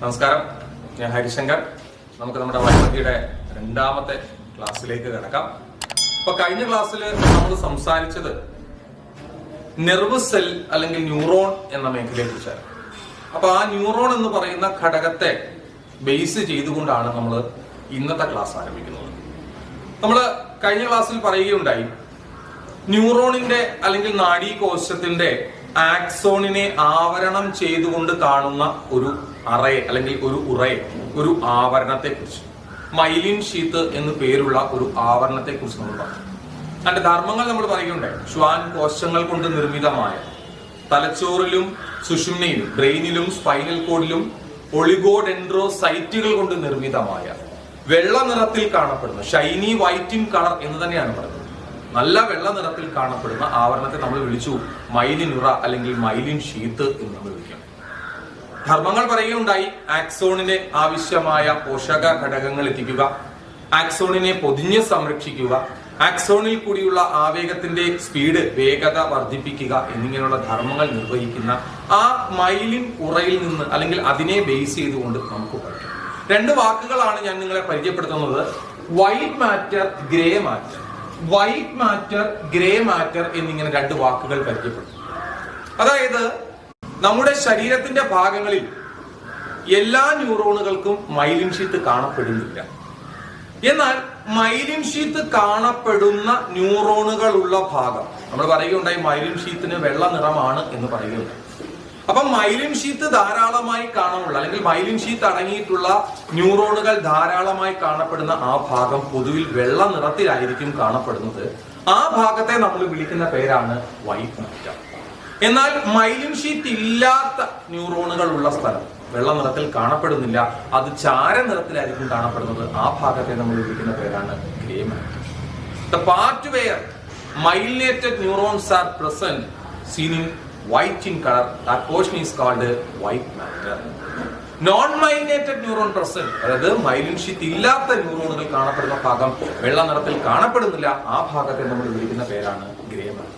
നമസ്കാരം, ഞാൻ ഹരിശങ്കർ. നമുക്ക് നമ്മുടെ വൈദ്യുതിയുടെ രണ്ടാമത്തെ ക്ലാസ്സിലേക്ക് കിടക്കാം. അപ്പൊ കഴിഞ്ഞ ക്ലാസ്സിൽ നമ്മൾ സംസാരിച്ചത് നെർവ് സെൽ അല്ലെങ്കിൽ ന്യൂറോൺ എന്ന മേഖലയെ കുറിച്ചാണ്. അപ്പൊ ആ ന്യൂറോൺ എന്ന് പറയുന്ന ഘടകത്തെ ബേസ് ചെയ്തുകൊണ്ടാണ് നമ്മൾ ഇന്നത്തെ ക്ലാസ് ആരംഭിക്കുന്നത്. നമ്മൾ കഴിഞ്ഞ ക്ലാസ്സിൽ പറയുകയുണ്ടായി, ന്യൂറോണിന്റെ അല്ലെങ്കിൽ നാഡീകോശത്തിന്റെ ആക്സോണിനെ ആവരണം ചെയ്തുകൊണ്ട് കാണുന്ന ഒരു അറയെ അല്ലെങ്കിൽ ഒരു ആവരണത്തെ കുറിച്ച്, മൈലിൻ ഷീത്ത് എന്ന് പേരുള്ള ഒരു ആവരണത്തെ കുറിച്ച് നമ്മൾ പറഞ്ഞു. അതിന്റെ ധർമ്മങ്ങൾ നമ്മൾ പറയുകയുണ്ടായി. ശ്വാൻ കോശങ്ങൾ കൊണ്ട് നിർമ്മിതമായ, തലച്ചോറിലും സുഷുമ്നയിലും ബ്രെയിനിലും സ്പൈനൽ കോഡിലും ഒളിഗോഡെൻഡ്രോസൈറ്റുകൾ കൊണ്ട് നിർമ്മിതമായ, വെള്ള നിറത്തിൽ കാണപ്പെടുന്ന, ഷൈനി വൈറ്റ് ഇൻ കളർ എന്ന് തന്നെയാണ് പറയുന്നത്, നല്ല വെള്ള നിറത്തിൽ കാണപ്പെടുന്ന ആവരണത്തെ നമ്മൾ വിളിച്ചു മൈലിൻ ഉറ അല്ലെങ്കിൽ മൈലിൻ ഷീത്ത് എന്ന് നമ്മൾ വിളിക്കാം. ധർമ്മങ്ങൾ പറയുകയുണ്ടായി, ആക്സോണിന് ആവശ്യമായ പോഷക ഘടകങ്ങൾ എത്തിക്കുക, ആക്സോണിനെ പൊതിഞ്ഞ് സംരക്ഷിക്കുക, ആക്സോണിൽ കൂടിയുള്ള ആവേഗത്തിന്റെ സ്പീഡ്, വേഗത വർദ്ധിപ്പിക്കുക എന്നിങ്ങനെയുള്ള ധർമ്മങ്ങൾ നിർവഹിക്കുന്ന ആ മൈലിൻ ഉറയിൽ നിന്ന് അല്ലെങ്കിൽ അതിനെ ബേസ് ചെയ്തുകൊണ്ട് നമുക്ക് പഠിക്കാം. രണ്ട് വാക്കുകളാണ് ഞാൻ നിങ്ങളെ പരിചയപ്പെടുത്തുന്നത്: white matter, grey matter. White matter, grey matter എന്നിങ്ങനെ രണ്ട് വാക്കുകൾ പരിചയപ്പെടുത്തും. അതായത് നമ്മുടെ ശരീരത്തിന്റെ ഭാഗങ്ങളിൽ എല്ലാ ന്യൂറോണുകൾക്കും മൈലിൻ ഷീത്ത് കാണപ്പെടുന്നില്ല. എന്നാൽ മൈലിൻ ഷീത്ത് കാണപ്പെടുന്ന ന്യൂറോണുകൾ ഉള്ള ഭാഗം നമ്മൾ പറയുകയുണ്ടായി, മൈലിൻ ഷീത്തിന് വെള്ള നിറമാണ് എന്ന് പറയുകയുണ്ടായി. അപ്പൊ മൈലിൻ ഷീത്ത് ധാരാളമായി കാണുള്ള അല്ലെങ്കിൽ മൈലിൻ ഷീത്ത് അടങ്ങിയിട്ടുള്ള ന്യൂറോണുകൾ ധാരാളമായി കാണപ്പെടുന്ന ആ ഭാഗം പൊതുവിൽ വെള്ള നിറത്തിലായിരിക്കും കാണപ്പെടുന്നത്. ആ ഭാഗത്തെ നമ്മൾ വിളിക്കുന്ന പേരാണ് വൈറ്റ് മാറ്റർ. എന്നാൽ മൈലിൻ ഷീറ്റ് ഇല്ലാത്ത ന്യൂറോണുകൾ ഉള്ള സ്ഥലം വെള്ള നിറത്തിൽ കാണപ്പെടുന്നില്ല, അത് ചാര നിറത്തിലായിരിക്കും കാണപ്പെടുന്നത്. ആ ഭാഗത്തെ നമ്മൾ വിളിക്കുന്ന പേരാണ് grey matter. The part where myelinated neurons are present, seen in white in color, that portion is called white matter. Non-myelinated neuron present, അതായത് മൈലിൻ ഷീറ്റ് ഇല്ലാത്ത ന്യൂറോണുകൾ കാണപ്പെടുന്ന ഭാഗം വെള്ള നിറത്തിൽ കാണപ്പെടുന്നില്ല, ആ ഭാഗത്തെ നമ്മൾ വിളിക്കുന്ന പേരാണ് ഗ്രേ മാറ്റർ.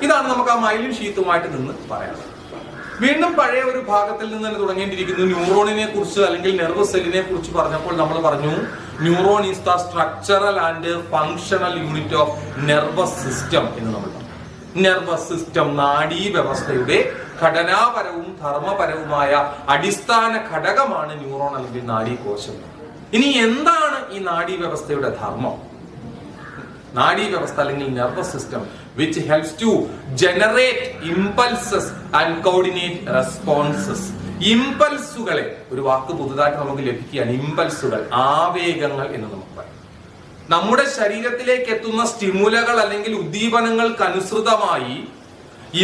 ഇതാണ് നമുക്ക് ആ മൈലിൻ ഷീത്തുമായിട്ട് നിന്ന് പറയാനുള്ളത്. വീണ്ടും പഴയ ഒരു ഭാഗത്തിൽ നിന്ന് തന്നെ തുടങ്ങേണ്ടിയിരിക്കുന്നു. ന്യൂറോണിനെ കുറിച്ച് അല്ലെങ്കിൽ നെർവ് സെല്ലിനെ കുറിച്ച് പറഞ്ഞപ്പോൾ നമ്മൾ പറഞ്ഞു, neuron is the structural and functional unit of nervous system എന്ന് നമ്മൾ പറഞ്ഞു. നെർവസ് സിസ്റ്റം, നാഡീ വ്യവസ്ഥയുടെ ഘടനാപരവും ധർമ്മപരവുമായ അടിസ്ഥാന ഘടകമാണ് ന്യൂറോൺ അല്ലെങ്കിൽ നാഡീകോശം. ഇനി എന്താണ് ഈ നാഡീ വ്യവസ്ഥയുടെ ധർമ്മം? നാഡീ വ്യവസ്ഥ അല്ലെങ്കിൽ nervous system which helps to generate impulses and coordinate responses. ഇമ്പൾസുകളെ, ഒരു വാക്ക് പുതുതായിട്ട് നമുക്ക് ലഭിക്കുകയാണ്, ഇമ്പൾസുകൾ, ആവേഗങ്ങൾ എന്ന് നമുക്ക് പറയാം. നമ്മുടെ ശരീരത്തിലേക്ക് എത്തുന്ന സ്റ്റിമുലകൾ അല്ലെങ്കിൽ ഉദ്ദീപനങ്ങൾക്ക് അനുസൃതമായി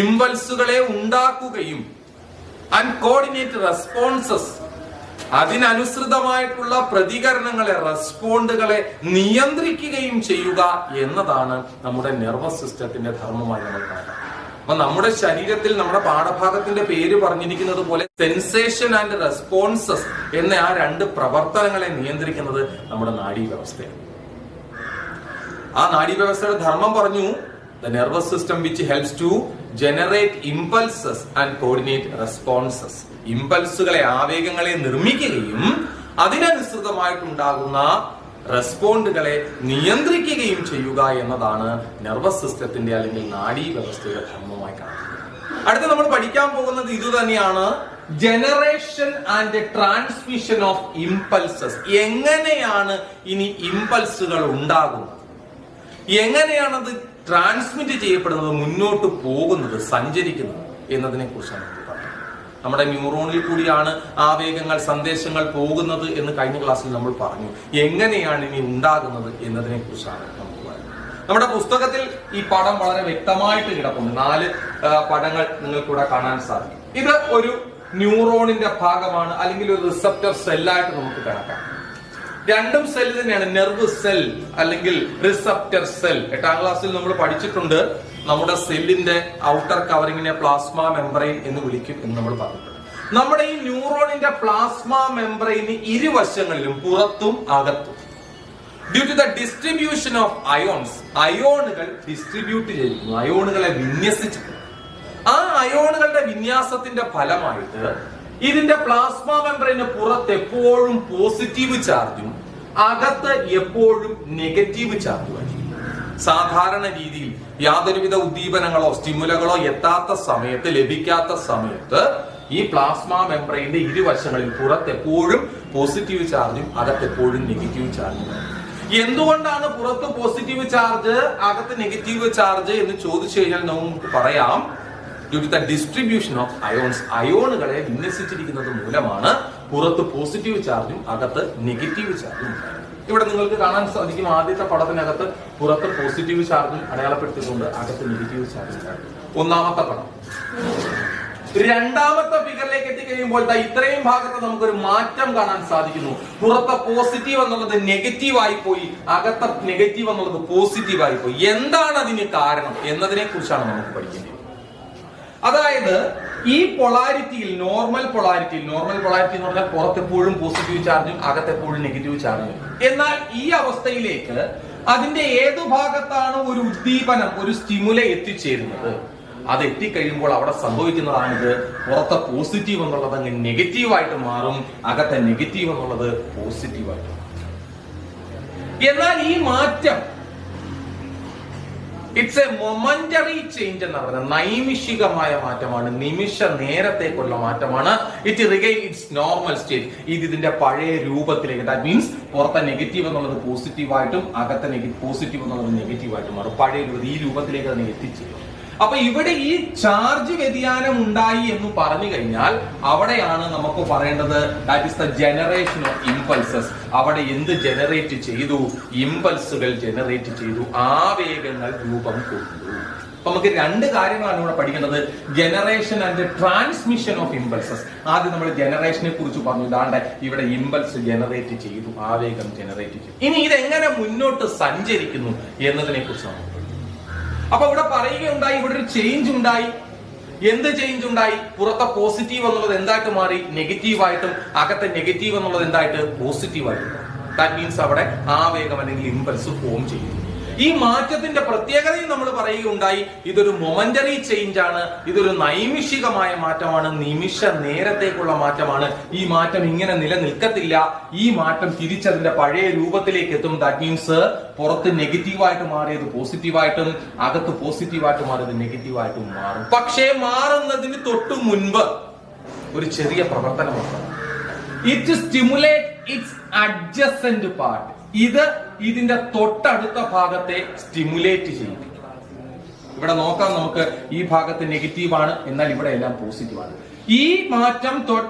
ഇമ്പൾസുകളെ ഉണ്ടാക്കുകയും ആൻഡ് കോർഡിനേറ്റ് റെസ്പോൺസസ്, അതിനനുസൃതമായിട്ടുള്ള പ്രതികരണങ്ങളെ, റെസ്പോണ്ടുകളെ നിയന്ത്രിക്കുകയും ചെയ്യുക എന്നതാണ് നമ്മുടെ നെർവസ് സിസ്റ്റത്തിന്റെ ധർമ്മമായി നമ്മൾ കാണാം. അപ്പൊ നമ്മുടെ ശരീരത്തിൽ നമ്മുടെ പാഠഭാഗത്തിന്റെ പേര് പറഞ്ഞിരിക്കുന്നത് പോലെ സെൻസേഷൻ ആൻഡ് റെസ്പോൺസസ് എന്ന ആ രണ്ട് പ്രവർത്തനങ്ങളെ നിയന്ത്രിക്കുന്നത് നമ്മുടെ നാഡീ വ്യവസ്ഥയാണ്. ആ നാഡീ വ്യവസ്ഥയുടെ ധർമ്മം പറഞ്ഞു, the nervous system which helps to generate impulses and coordinate responses. ഇമ്പൾസുകളെ, ആവേഗങ്ങളെ നിർമ്മിക്കുകയും അതിനനുസൃതമായിട്ടുണ്ടാകുന്ന റെസ്പോണ്ടുകളെ നിയന്ത്രിക്കുകയും ചെയ്യുക എന്നതാണ് നെർവസ് സിസ്റ്റത്തിന്റെ അല്ലെങ്കിൽ നാഡീ വ്യവസ്ഥയുടെ ധർമ്മമായി കാണുന്നത്. അടുത്ത നമ്മൾ പഠിക്കാൻ പോകുന്നത് ഇത് തന്നെയാണ്, generation and transmission of impulses. എങ്ങനെയാണ് ഇനി ഇമ്പൾസുകൾ ഉണ്ടാകുന്നത്, എങ്ങനെയാണത് ട്രാൻസ്മിറ്റ് ചെയ്യപ്പെടുന്നത്, മുന്നോട്ട് പോകുന്നത്, സഞ്ചരിക്കുന്നത് എന്നതിനെ കുറിച്ചാണ് നമ്മൾ പറയുന്നത്. നമ്മുടെ ന്യൂറോണിൽ കൂടിയാണ് ആവേഗങ്ങൾ, സന്ദേശങ്ങൾ പോകുന്നത് എന്ന് കഴിഞ്ഞ ക്ലാസ്സിൽ നമ്മൾ പറഞ്ഞു. എങ്ങനെയാണ് ഇനി ഉണ്ടാകുന്നത് എന്നതിനെ കുറിച്ചാണ് നമുക്ക് പറയുന്നത്. നമ്മുടെ പുസ്തകത്തിൽ ഈ പടം വളരെ വ്യക്തമായിട്ട് കിടക്കുന്നു. 4 പടങ്ങൾ നിങ്ങൾക്കിവിടെ കാണാൻ സാധിക്കും. ഇത് ഒരു ന്യൂറോണിന്റെ ഭാഗമാണ് അല്ലെങ്കിൽ ഒരു റിസപ്റ്റർ സെല്ലായിട്ട് നമുക്ക് കണക്കാക്കാം. രണ്ടും സെൽ തന്നെയാണ്, നെർവ് സെൽ അല്ലെങ്കിൽ റിസപ്റ്റർ സെൽ. 8ാം ക്ലാസ്സിൽ നമ്മൾ പഠിച്ചിട്ടുണ്ട്, നമ്മുടെ സെല്ലിന്റെ ഔട്ടർ കവറിങ്ങിനെ പ്ലാസ്മ മെംബ്രെയിൻ എന്ന് വിളിക്കും എന്ന് നമ്മൾ പറഞ്ഞിട്ടുണ്ട്. നമ്മുടെ ഈ ന്യൂറോണിന്റെ പ്ലാസ്മ മെംബ്രെയിന് ഇരുവശങ്ങളിലും, പുറത്തും അകത്തും, due to the distribution of ions, അയോണുകൾ ഡിസ്ട്രിബ്യൂട്ട് ചെയ്തിരിക്കുന്നു, അയോണുകളെ വിന്യസിച്ചിട്ടുണ്ട്. ആ അയോണുകളുടെ വിന്യാസത്തിന്റെ ഫലമായിട്ട് ഇതിന്റെ പ്ലാസ്മ മെംബ്രെയിന് പുറത്ത് എപ്പോഴും പോസിറ്റീവ് ചാർജും അകത്ത് എപ്പോഴും നെഗറ്റീവ് ചാർജുമായിരിക്കും. സാധാരണ രീതിയിൽ യാതൊരുവിധ ഉദ്ദീപനങ്ങളോ സ്റ്റിമുലകളോ എത്താത്ത സമയത്ത്, ലഭിക്കാത്ത സമയത്ത് ഈ പ്ലാസ്മ മെംബ്രെയിന്റെ ഇരുവശങ്ങളിൽ പുറത്ത് എപ്പോഴും പോസിറ്റീവ് ചാർജും അകത്ത് എപ്പോഴും നെഗറ്റീവ് ചാർജും. എന്തുകൊണ്ടാണ് പുറത്ത് പോസിറ്റീവ് ചാർജ് അകത്ത് നെഗറ്റീവ് ചാർജ് എന്ന് ചോദിച്ചു കഴിഞ്ഞാൽ നമുക്ക് പറയാം, due to the distribution of ions, അയോണുകളെ വിന്യസിച്ചിരിക്കുന്നത് മൂലമാണ് പുറത്ത് പോസിറ്റീവ് ചാർജും അകത്ത് നെഗറ്റീവ് ചാർജും. ഇവിടെ നിങ്ങൾക്ക് കാണാൻ സാധിക്കും, ആദ്യത്തെ പടത്തിനകത്ത് പുറത്ത് പോസിറ്റീവ് ചാർജും അടയാളപ്പെടുത്തിയിട്ടുണ്ട്, അകത്ത് നെഗറ്റീവ് ചാർജും. ഒന്നാമത്തെ പടം. രണ്ടാമത്തെ ഫിഗറിലേക്ക് എത്തിക്കഴിയുമ്പോൾ ഇത്രയും ഭാഗത്ത് നമുക്കൊരു മാറ്റം കാണാൻ സാധിക്കുന്നു. പുറത്തെ പോസിറ്റീവ് എന്നുള്ളത് നെഗറ്റീവ് ആയി പോയി, അകത്തെ നെഗറ്റീവ് എന്നുള്ളത് പോസിറ്റീവ് ആയി പോയി. എന്താണ് അതിന് കാരണം എന്നതിനെ കുറിച്ചാണ് നമുക്ക് പഠിക്കേണ്ടത്. അതായത് ഈ പൊളാരിറ്റിയിൽ, നോർമൽ പൊളാരിറ്റി എന്ന് പറഞ്ഞാൽ പുറത്തെപ്പോഴും പോസിറ്റീവ് ചാർജും അകത്തെപ്പോഴും നെഗറ്റീവ് ചാർജും. എന്നാൽ ഈ അവസ്ഥയിലേക്ക് അതിന്റെ ഏതു ഭാഗത്താണ് ഒരു ഉദ്ദീപനം, ഒരു സ്റ്റിമുല എത്തിച്ചേരുന്നത്, അത് എത്തിക്കഴിയുമ്പോൾ അവിടെ സംഭവിക്കുന്നതാണിത്. പുറത്തെ പോസിറ്റീവ് എന്നുള്ളത് അങ്ങ് നെഗറ്റീവായിട്ട് മാറും, അകത്തെ നെഗറ്റീവ് എന്നുള്ളത് പോസിറ്റീവായിട്ട് മാറും. എന്നാൽ ഈ മാറ്റം ഇറ്റ്സ് എ മൊമെന്ററി ചേഞ്ച് എന്ന് പറയുന്നത് നൈമിഷികമായ മാറ്റമാണ്, നിമിഷ നേരത്തേക്കുള്ള മാറ്റമാണ്. It regain it's normal state. ഇതിന്റെ പഴയ രൂപത്തിലേക്ക്, ദാറ്റ് മീൻസ് പുറത്തെ നെഗറ്റീവ് എന്നുള്ളത് പോസിറ്റീവായിട്ടും അകത്തെ പോസിറ്റീവ് എന്നുള്ളത് നെഗറ്റീവായിട്ടും മാറും. പഴയ രൂപത്തിൽ ഈ രൂപത്തിലേക്ക് അതിനെ എത്തിച്ചേരും. അപ്പൊ ഇവിടെ ഈ ചാർജ് വ്യതിയാനം ഉണ്ടായി എന്ന് പറഞ്ഞു കഴിഞ്ഞാൽ അവിടെയാണ് നമുക്ക് പറയേണ്ടത് that is the generation of impulses. അവിടെ എന്ത് ജനറേറ്റ് ചെയ്തു? ഇമ്പൾസുകൾ ജനറേറ്റ് ചെയ്തു, ആവേഗങ്ങൾ രൂപം കൊണ്ടു. അപ്പൊ നമുക്ക് രണ്ട് കാര്യങ്ങളാണ് ഇവിടെ പഠിക്കേണ്ടത്, generation and transmission of impulses. ആദ്യം നമ്മൾ ജനറേഷനെ കുറിച്ച് പറഞ്ഞു, ഇതാണ്ട് ഇവിടെ ഇമ്പൾസ് ജനറേറ്റ് ചെയ്തു, ആവേഗം ജനറേറ്റ് ചെയ്തു. ഇനി ഇതെങ്ങനെ മുന്നോട്ട് സഞ്ചരിക്കുന്നു എന്നതിനെ കുറിച്ച് നമുക്ക്. അപ്പൊ ഇവിടെ പറയുകയുണ്ടായി, ഇവിടെ ഒരു ചേഞ്ച് ഉണ്ടായി. എന്ത് ചേഞ്ച് ഉണ്ടായി? പുറത്തെ പോസിറ്റീവ് എന്നുള്ളത് എന്തായിട്ട് മാറി? നെഗറ്റീവായിട്ടും അകത്തെ നെഗറ്റീവ് എന്നുള്ളത് എന്തായിട്ട്? പോസിറ്റീവായിട്ടും. ദാറ്റ് മീൻസ് അവിടെ ആവേഗം അല്ലെങ്കിൽ ഇമ്പൾസ് ഫോം ചെയ്യുന്നു. ഈ മാറ്റത്തിന്റെ പ്രത്യേകതയും നമ്മൾ പറയുകയുണ്ടായി, ഇതൊരു മൊമെന്ററി ചേഞ്ച് ആണ്, ഇതൊരു നൈമിഷികമായ മാറ്റമാണ്, നിമിഷ നേരത്തേക്കുള്ള മാറ്റമാണ്. ഈ മാറ്റം ഇങ്ങനെ നിലനിൽക്കത്തില്ല, ഈ മാറ്റം തിരിച്ചതിന്റെ പഴയ രൂപത്തിലേക്ക് എത്തും. ദാറ്റ് മീൻസ് പുറത്ത് നെഗറ്റീവായിട്ട് മാറിയത് പോസിറ്റീവായിട്ടും അകത്ത് പോസിറ്റീവായിട്ട് മാറിയത് നെഗറ്റീവായിട്ടും മാറും. പക്ഷേ മാറുന്നതിന് തൊട്ടു മുൻപ് ഒരു ചെറിയ പ്രവർത്തനമുണ്ട്. It stimulate its adjacent part. ഇത് ഇതിന്റെ തൊട്ടടുത്ത ഭാഗത്തെ സ്റ്റിമുലേറ്റ് ചെയ്യും. ഇവിടെ നോക്കാം നമുക്ക്, ഈ ഭാഗത്ത് നെഗറ്റീവ് ആണ്, എന്നാൽ ഇവിടെ എല്ലാം പോസിറ്റീവ് ആണ്. ഈ മാറ്റം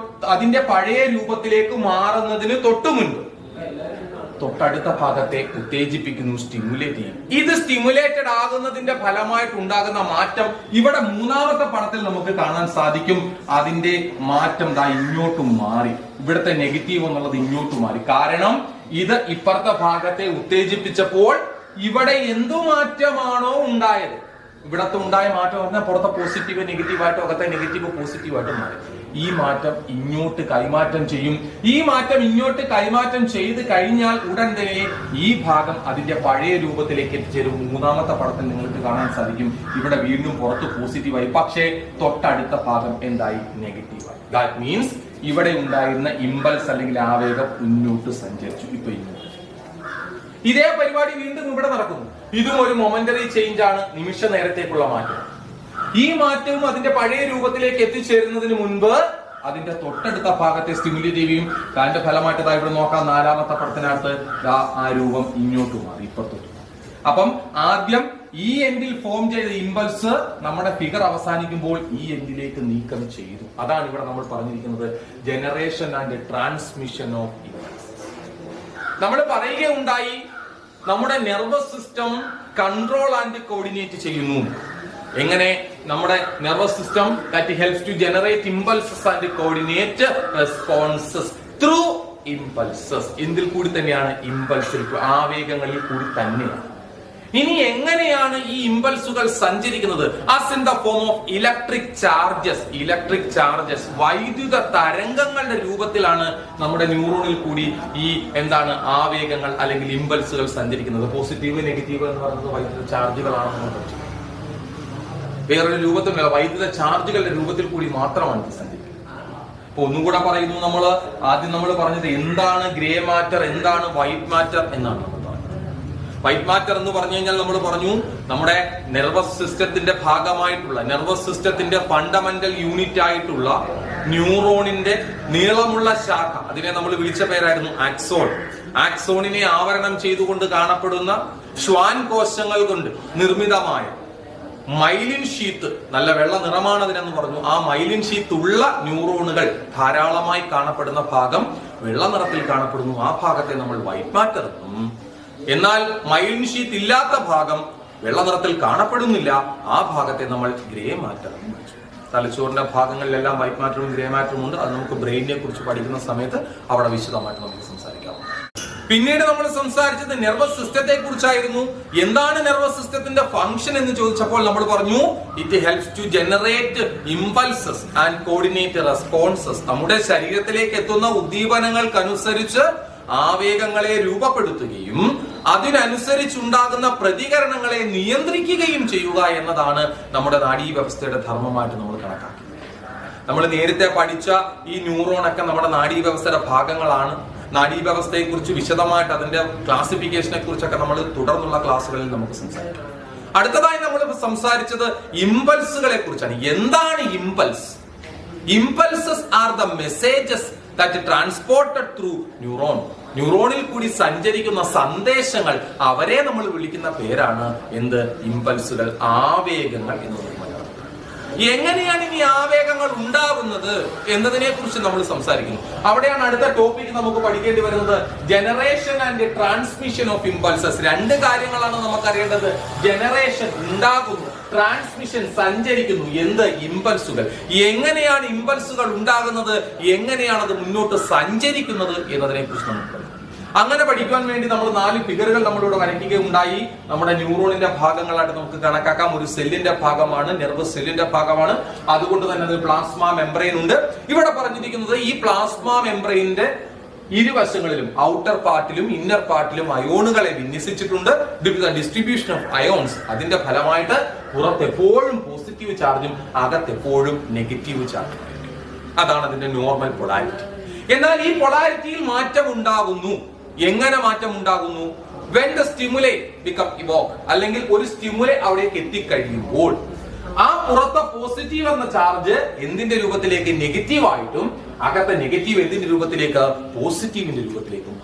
അതിന്റെ പഴയ രൂപത്തിലേക്ക് മാറുന്നതിന് തൊട്ടു മുൻപ് തൊട്ടടുത്ത ഭാഗത്തെ ഉത്തേജിപ്പിക്കുന്നു, സ്റ്റിമുലേറ്റ് ചെയ്യും. ഇത് സ്റ്റിമുലേറ്റഡ് ആകുന്നതിന്റെ ഫലമായിട്ട് ഉണ്ടാകുന്ന മാറ്റം ഇവിടെ മൂന്നാമത്തെ പടത്തിൽ നമുക്ക് കാണാൻ സാധിക്കും. അതിന്റെ മാറ്റം ഇങ്ങോട്ടും മാറി, ഇവിടുത്തെ നെഗറ്റീവ് എന്നുള്ളത് ഇങ്ങോട്ട് മാറി. കാരണം ഇത് ഇപ്പുറത്തെ ഭാഗത്തെ ഉത്തേജിപ്പിച്ചപ്പോൾ ഇവിടെ എന്തു മാറ്റമാണോ ഉണ്ടായത്, ഇവിടത്തെ ഉണ്ടായ മാറ്റം പറഞ്ഞാൽ പുറത്തെ പോസിറ്റീവ് നെഗറ്റീവായിട്ടും അകത്തെ നെഗറ്റീവ് പോസിറ്റീവായിട്ടും മാറി. ഈ മാറ്റം ഇങ്ങോട്ട് കൈമാറ്റം ചെയ്യും. ഈ മാറ്റം ഇങ്ങോട്ട് കൈമാറ്റം ചെയ്ത് കഴിഞ്ഞാൽ ഉടൻ തന്നെ ഈ ഭാഗം അതിന്റെ പഴയ രൂപത്തിലേക്ക് എത്തിച്ചേരും. മൂന്നാമത്തെ പടത്തിൽ നിങ്ങൾക്ക് കാണാൻ സാധിക്കും, ഇവിടെ വീണ്ടും പുറത്ത് പോസിറ്റീവായി, പക്ഷേ തൊട്ടടുത്ത ഭാഗം എന്തായി? നെഗറ്റീവായി. ദാറ്റ് മീൻസ് ഇവിടെ ഉണ്ടായിരുന്ന ഇമ്പൾസ് അല്ലെങ്കിൽ ആവേഗം മുന്നോട്ട് സഞ്ചരിച്ചു. ഇപ്പൊ ഇങ്ങോട്ട് ഇതേ പരിപാടി വീണ്ടും ഇവിടെ നടക്കുന്നു. ഇതും ഒരു മൊമെന്ററി ചേഞ്ച് ആണ്, നിമിഷ നേരത്തേക്കുള്ള മാറ്റം. ഈ മാറ്റവും അതിന്റെ പഴയ രൂപത്തിലേക്ക് എത്തിച്ചേരുന്നതിന് മുൻപ് അതിന്റെ തൊട്ടടുത്ത ഭാഗത്തെ സ്റ്റിമുലേറ്റ് ചെയ്യുകയും അതിന്റെ ഫലമായിട്ട് ഇവിടെ നോക്കാം, നാലാമത്തെ പടത്തിനകത്ത് ആ രൂപം ഇങ്ങോട്ട് മാറി, ഇപ്പുറത്തോട്ട്. അപ്പം ആദ്യം ഈ എൻഡിൽ ഫോം ചെയ്ത ഇമ്പൾസ് നമ്മുടെ ഫിഗർ അവസാനിക്കുമ്പോൾ ഈ എൻഡിലേക്ക് നീക്കം ചെയ്തു. അതാണ് ഇവിടെ നമ്മൾ പറഞ്ഞിരിക്കുന്നത് generation and transmission of impulse. നമ്മൾ പറയുകയുണ്ടായി, നമ്മുടെ nervous system control and coordinate ചെയ്യുന്നു. എങ്ങനെ? നമ്മുടെ nervous system that helps to generate impulses and coordinate responses through impulses. എന്തിൽ കൂടി തന്നെയാണ്? ഇമ്പൾസിൽ, ആവേഗങ്ങളിൽ കൂടി തന്നെയാണ്. ഇനി എങ്ങനെയാണ് ഈ ഇമ്പൾസുകൾ സഞ്ചരിക്കുന്നത്? As in the form of electric charges. Electric charges വൈദ്യുത തരംഗങ്ങളുടെ രൂപത്തിലാണ് നമ്മുടെ ന്യൂറോണിൽ കൂടി ഈ ആവേഗങ്ങൾ അല്ലെങ്കിൽ ഇമ്പൾസുകൾ സഞ്ചരിക്കുന്നത്. പോസിറ്റീവ് നെഗറ്റീവ് എന്ന് പറയുന്നത് വൈദ്യുത ചാർജുകളാണെന്ന് നമ്മൾ പഠിച്ചു. വേറൊരു രൂപത്തിലല്ല, വൈദ്യുത ചാർജുകളുടെ രൂപത്തിൽ കൂടി മാത്രമാണ് ഇത് സഞ്ചരിക്കുന്നത്. അപ്പൊ ഒന്നുകൂടെ പറയുന്നു, ആദ്യം നമ്മൾ പറഞ്ഞത് എന്താണ് ഗ്രേ മാറ്റർ, എന്താണ് വൈറ്റ് മാറ്റർ എന്നാണ്. വൈറ്റ് മാറ്റർ എന്ന് പറഞ്ഞു കഴിഞ്ഞാൽ നമ്മൾ പറഞ്ഞു നമ്മുടെ നെർവസ് സിസ്റ്റത്തിന്റെ ഭാഗമായിട്ടുള്ള, നെർവസ് സിസ്റ്റത്തിന്റെ ഫണ്ടമെന്റൽ യൂണിറ്റ് ആയിട്ടുള്ള ന്യൂറോണിന്റെ നീളമുള്ള ശാഖ, അതിനെ നമ്മൾ വിളിച്ച പേരായിരുന്നു ആക്സോൺ. ആക്സോണിനെ ആവരണം ചെയ്തുകൊണ്ട് കാണപ്പെടുന്ന ശ്വാൻ കോശങ്ങൾ കൊണ്ട് നിർമ്മിതമായ മൈലിൻ ഷീത്ത്, നല്ല വെള്ള നിറമാണ് അതിനെന്ന് പറഞ്ഞു. ആ മൈലിൻ ഷീത്ത് ഉള്ള ന്യൂറോണുകൾ ധാരാളമായി കാണപ്പെടുന്ന ഭാഗം വെള്ള നിറത്തിൽ കാണപ്പെടുന്നു. ആ ഭാഗത്തെ നമ്മൾ വൈറ്റ് മാറ്റർ എന്നും, എന്നാൽ മൈലിൻ ഷീത്ത് ഇല്ലാത്ത ഭാഗം വെള്ള നിറത്തിൽ കാണപ്പെടുന്നില്ല, ആ ഭാഗത്തെ നമ്മൾ ഗ്രേ മാറ്റർ എന്നും വിളിച്ചു. തലച്ചോറിന്റെ ഭാഗങ്ങളിലെല്ലാം വൈറ്റ് മാറ്ററും ഗ്രേ മാറ്ററും ഉണ്ട്. അത് നമുക്ക് ബ്രെയിനിനെ കുറിച്ച് പഠിക്കുന്ന സമയത്ത് അവിടെ വിശദമായിട്ട് നമുക്ക് സംസാരിക്കാം. പിന്നീട് നമ്മൾ സംസാരിച്ചത് നെർവസ് സിസ്റ്റത്തെ കുറിച്ചായിരുന്നു. എന്താണ് നെർവസ് സിസ്റ്റത്തിന്റെ ഫംഗ്ഷൻ എന്ന് ചോദിച്ചപ്പോൾ നമ്മൾ പറഞ്ഞു it helps to generate impulses and coordinate responses. നമ്മുടെ ശരീരത്തിലേക്ക് എത്തുന്ന ഉദ്ദീപനങ്ങൾക്കനുസരിച്ച് ആവേഗങ്ങളെ രൂപപ്പെടുത്തുകയും അതിനനുസരിച്ചുണ്ടാകുന്ന പ്രതികരണങ്ങളെ നിയന്ത്രിക്കുകയും ചെയ്യുക എന്നതാണ് നമ്മുടെ നാഡീവ്യവസ്ഥയുടെ ധർമ്മമായിട്ട് നമ്മൾ കണക്കാക്കുന്നത്. നമ്മൾ നേരത്തെ പഠിച്ച ഈ ന്യൂറോണൊക്കെ നമ്മുടെ നാഡീവ്യവസ്ഥയുടെ ഭാഗങ്ങളാണ്. നാഡീവ്യവസ്ഥയെ കുറിച്ച് വിശദമായിട്ട് അതിന്റെ ക്ലാസിഫിക്കേഷനെ കുറിച്ചൊക്കെ നമ്മൾ തുടർന്നുള്ള ക്ലാസ്സുകളിൽ നമുക്ക് സംസാരിക്കാം. അടുത്തതായി നമ്മൾ സംസാരിച്ചത് ഇമ്പൾസുകളെ കുറിച്ചാണ്. എന്താണ് impulse? Impulses are the messages that transported through neuron. ന്യൂറോണിൽ കൂടി സഞ്ചരിക്കുന്ന സന്ദേശങ്ങൾ, അവരെ നമ്മൾ വിളിക്കുന്ന പേരാണ് എന്ത്? ഇമ്പൾസുകൾ, ആവേഗങ്ങൾ എന്ന് പറയുന്നത്. എങ്ങനെയാണ് ഇനി ആവേഗങ്ങൾ ഉണ്ടാകുന്നത് എന്നതിനെ കുറിച്ച് നമ്മൾ സംസാരിക്കുന്നു. അവിടെയാണ് അടുത്ത ടോപ്പിക് നമുക്ക് പഠിക്കേണ്ടി വരുന്നത്, generation and transmission of impulses. രണ്ട് കാര്യങ്ങളാണ് നമുക്ക് അറിയേണ്ടത്. ജനറേഷൻ, ഉണ്ടാകുന്നു, ട്രാൻസ്മിഷൻ, സഞ്ചരിക്കുന്നു. എന്ത്? ഇമ്പൾസുകൾ. എങ്ങനെയാണ് ഇമ്പൾസുകൾ ഉണ്ടാകുന്നത്, എങ്ങനെയാണ് അത് മുന്നോട്ട് സഞ്ചരിക്കുന്നത് എന്നതിനെ കുറിച്ച് നമുക്ക് പഠിക്കും. അങ്ങനെ പഠിക്കാൻ വേണ്ടി നമ്മൾ 4 ഫിഗറുകൾ നമ്മളിവിടെ വരയ്ക്കുകയുണ്ടായി. നമ്മുടെ ന്യൂറോണിന്റെ ഭാഗങ്ങളായിട്ട് നമുക്ക് കണക്കാക്കാം. ഒരു സെല്ലിന്റെ ഭാഗമാണ്, നെർവസ് സെല്ലിന്റെ ഭാഗമാണ്. അതുകൊണ്ട് തന്നെ അതിൽ പ്ലാസ്മ മെംബ്രെയിൻ ഉണ്ട്. ഇവിടെ പറഞ്ഞിരിക്കുന്നത് ഈ പ്ലാസ്മ മെംബ്രെയിനിന്റെ ഇരുവശങ്ങളിലും, ഔട്ടർ പാർട്ടിലും ഇന്നർ പാർട്ടിലും അയോണുകളെ വിന്യസിച്ചിട്ടുണ്ട്. ഡിസ്ട്രിബ്യൂഷൻ ഓഫ് അയോൺസ്, അതിന്റെ ഫലമായിട്ട് പുറത്ത് എപ്പോഴും പോസിറ്റീവ് ചാർജും അകത്തെപ്പോഴും നെഗറ്റീവ് ചാർജും. അതാണ് അതിന്റെ നോർമൽ പൊളാരിറ്റി. എന്നാൽ ഈ പൊളാരിറ്റിയിൽ മാറ്റം ഉണ്ടാകുന്നു. എങ്ങനെ മാറ്റം ഉണ്ടാകുന്നു? when the stimuli become evoked, അല്ലെങ്കിൽ ഒരു സ്റ്റിമുലേ അവിടേക്ക് എത്തിക്കഴിയുമ്പോൾ ആ പുറത്തെ പോസിറ്റീവ് എന്ന ചാർജ് എന്തിന്റെ രൂപത്തിലേക്ക്? നെഗറ്റീവ് ആയിട്ടും അകത്തെ നെഗറ്റീവ് എന്തിന്റെ രൂപത്തിലേക്ക്? പോസിറ്റീവിന്റെ രൂപത്തിലേക്കും.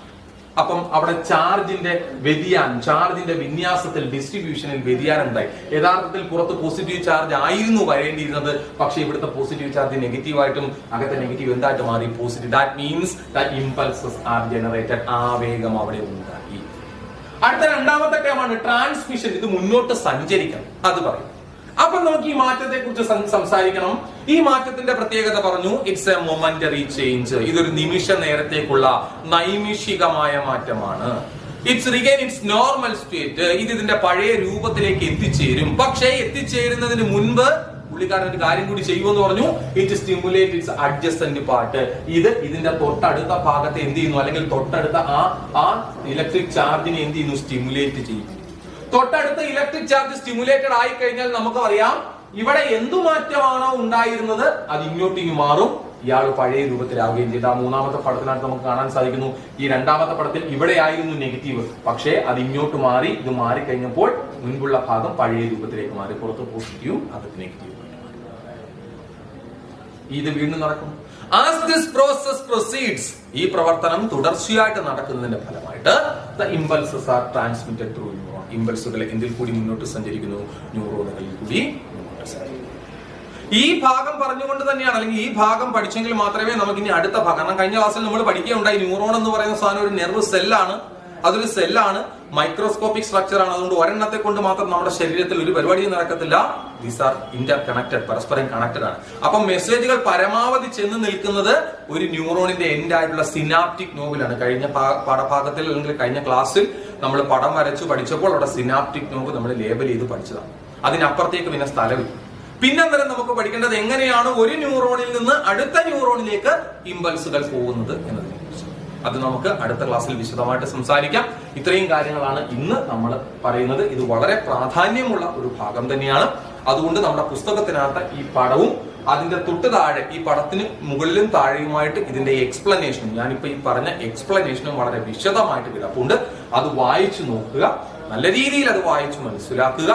അപ്പം അവിടെ ചാർജിന്റെ വ്യതിയാനം, ചാർജിന്റെ വിന്യാസത്തിൽ, ഡിസ്ട്രിബ്യൂഷനിൽ വ്യതിയാനം ഉണ്ടായി. യഥാർത്ഥത്തിൽ പുറത്ത് പോസിറ്റീവ് ചാർജ് ആയിരുന്നു വരേണ്ടിയിരുന്നത്, പക്ഷേ ഇവിടുത്തെ പോസിറ്റീവ് ചാർജ് നെഗറ്റീവ് ആയിട്ടും അകത്തെ നെഗറ്റീവ് എന്തായിട്ട് മാറി? Positive. That means that impulses are generated. ആവേഗം അവിടെ ഉണ്ടായി. അടുത്ത രണ്ടാമത്തെ ടേമാണ് ട്രാൻസ്മിഷൻ. ഇത് മുന്നോട്ട് സഞ്ചരിക്കണം, അത് പറയും. അപ്പൊ നമുക്ക് ഈ മാറ്റത്തെ കുറിച്ച് സംസാരിക്കണം. ഈ മാറ്റത്തിന്റെ പ്രത്യേകത പറഞ്ഞു, ഇറ്റ്സ് എ മൊമെന്ററി ചേഞ്ച്. ഇതൊരു നിമിഷ നേരത്തേക്കുള്ള നൈമിഷികമായ മാറ്റമാണ്. It's regain it's normal state. ഇത് ഇതിന്റെ പഴയ രൂപത്തിലേക്ക് എത്തിച്ചേരും. പക്ഷേ എത്തിച്ചേരുന്നതിന് മുൻപ് പുള്ളിക്കാരൻ ഒരു കാര്യം കൂടി ചെയ്യുമെന്ന് പറഞ്ഞു. It stimulate its adjacent part. ഇത് ഇതിന്റെ തൊട്ടടുത്ത ഭാഗത്തെ എന്ത് ചെയ്യുന്നു, അല്ലെങ്കിൽ തൊട്ടടുത്ത ആ ഇലക്ട്രിക് ചാർജിനെ എന്ത് ചെയ്യുന്നു? സ്റ്റിമുലേറ്റ് ചെയ്യും. തൊട്ടടുത്ത ഇലക്ട്രിക് ചാർജ് സ്റ്റിമുലേറ്റഡ് ആയി കഴിഞ്ഞാൽ നമുക്ക് അറിയാം ഇവിടെ എന്തു മാറ്റമാണോ ഉണ്ടായിരുന്നത് അത് ഇങ്ങോട്ട് മാറും. ഇയാൾ പഴയ രൂപത്തിലാവുകയും ചെയ്തു. ആ മൂന്നാമത്തെ പടത്തിനകത്ത് നമുക്ക് കാണാൻ സാധിക്കുന്നു. ഈ രണ്ടാമത്തെ പടത്തിൽ ഇവിടെ ആയിരുന്നു നെഗറ്റീവ്, പക്ഷേ അത് ഇങ്ങോട്ട് മാറി. ഇത് മാറിക്കഴിഞ്ഞപ്പോൾ മുൻപുള്ള ഭാഗം പഴയ രൂപത്തിലേക്ക് മാറി. പുറത്ത് പോസിറ്റീവും അകത്ത് നെഗറ്റീവും. ഇത് വീണ്ടും നടക്കും. As this process proceeds, ഈ പ്രവർത്തനം തുടർച്ചയായിട്ട് നടക്കുന്നതിന്റെ ഫലമായിട്ട് the impulses are transmitted through neuron. ഇമ്പൾസുകൾ എന്തിൽ കൂടി മുന്നോട്ട് സഞ്ചരിക്കുന്നു? ന്യൂറോണുകളിൽ കൂടി മുന്നോട്ട് സഞ്ചരിക്കുന്നു. ഈ ഭാഗം പറഞ്ഞുകൊണ്ട് തന്നെയാണ്, അല്ലെങ്കിൽ ഈ ഭാഗം പഠിച്ചെങ്കിൽ മാത്രമേ നമുക്ക് ഇനി അടുത്ത ഭാഗം, കാരണം കഴിഞ്ഞ ക്ലാസ്സിൽ നമ്മൾ പഠിക്കുകയുണ്ടായി ന്യൂറോൺ എന്ന് പറയുന്ന സാധനം ഒരു നെർവ് സെല്ലാണ്. അതൊരു സെല്ലാണ്, മൈക്രോസ്കോപ്പിക് സ്ട്രക്ചർ ആണ്. അതുകൊണ്ട് ഒരെണ്ണത്തെ കൊണ്ട് മാത്രം നമ്മുടെ ശരീരത്തിൽ ഒരു പരിപാടിയും നടക്കത്തില്ല. ദീസ് ആർ ഇന്റർ കണക്റ്റഡ്, പരസ്പരം കണക്റ്റഡ് ആണ്. അപ്പം മെസ്സേജുകൾ പരമാവധി ചെന്ന് നിൽക്കുന്നത് ഒരു ന്യൂറോണിന്റെ എൻഡ് ആയിട്ടുള്ള സിനാപ്റ്റിക് നോബിലാണ്. കഴിഞ്ഞ പാഠഭാഗത്തിൽ അല്ലെങ്കിൽ കഴിഞ്ഞ ക്ലാസ്സിൽ നമ്മൾ പടം വരച്ചു പഠിച്ചപ്പോൾ അവിടെ സിനാപ്റ്റിക് നോബ് നമ്മൾ ലേബൽ ചെയ്ത് പഠിച്ചതാണ്. അതിനപ്പുറത്തേക്ക് പിന്നെ സ്ഥലമില്ല. പിന്നെ അന്നേരം നമുക്ക് പഠിക്കേണ്ടത് എങ്ങനെയാണ് ഒരു ന്യൂറോണിൽ നിന്ന് അടുത്ത ന്യൂറോണിലേക്ക് ഇമ്പൾസുകൾ പോകുന്നത് എന്നതിനെ കുറിച്ച്. അത് നമുക്ക് അടുത്ത ക്ലാസ്സിൽ വിശദമായിട്ട് സംസാരിക്കാം. ഇത്രയും കാര്യങ്ങളാണ് ഇന്ന് നമ്മൾ പറയുന്നത്. ഇത് വളരെ പ്രാധാന്യമുള്ള ഒരു ഭാഗം തന്നെയാണ്. അതുകൊണ്ട് നമ്മുടെ പുസ്തകത്തിനകത്ത് ഈ പടവും അതിന്റെ തൊട്ട് താഴെ ഈ പടത്തിന് മുകളിലും താഴെയുമായിട്ട് ഇതിന്റെ എക്സ്പ്ലനേഷനും ഞാനിപ്പോ ഈ പറഞ്ഞ എക്സ്പ്ലനേഷനും വളരെ വിശദമായിട്ട് കിടപ്പുണ്ട്. അത് വായിച്ചു നോക്കുക, നല്ല രീതിയിൽ അത് വായിച്ചു മനസ്സിലാക്കുക.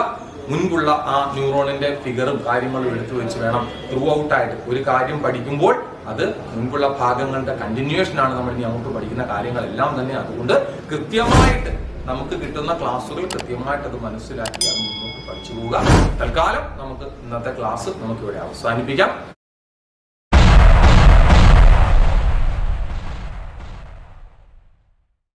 മുൻപുള്ള ആ ന്യൂറോണിന്റെ ഫിഗറും കാര്യങ്ങളും എടുത്തു വെച്ച് വേണം ത്രൂ ഔട്ട് ആയിട്ട് ഒരു കാര്യം പഠിക്കുമ്പോൾ അത് മുൻപുള്ള ഭാഗങ്ങളുടെ കണ്ടിന്യൂവേഷൻ ആണ് നമ്മൾ ഇനി അങ്ങോട്ട് പഠിക്കുന്ന കാര്യങ്ങളെല്ലാം തന്നെ. അതുകൊണ്ട് കൃത്യമായിട്ട് നമുക്ക് കിട്ടുന്ന ക്ലാസ്സുകൾ കൃത്യമായിട്ട് അത് മനസ്സിലാക്കി അത് മുന്നോട്ട് പഠിച്ചു പോവുക. തൽക്കാലം നമുക്ക് ഇന്നത്തെ ക്ലാസ് നമുക്കിവിടെ അവസാനിപ്പിക്കാം.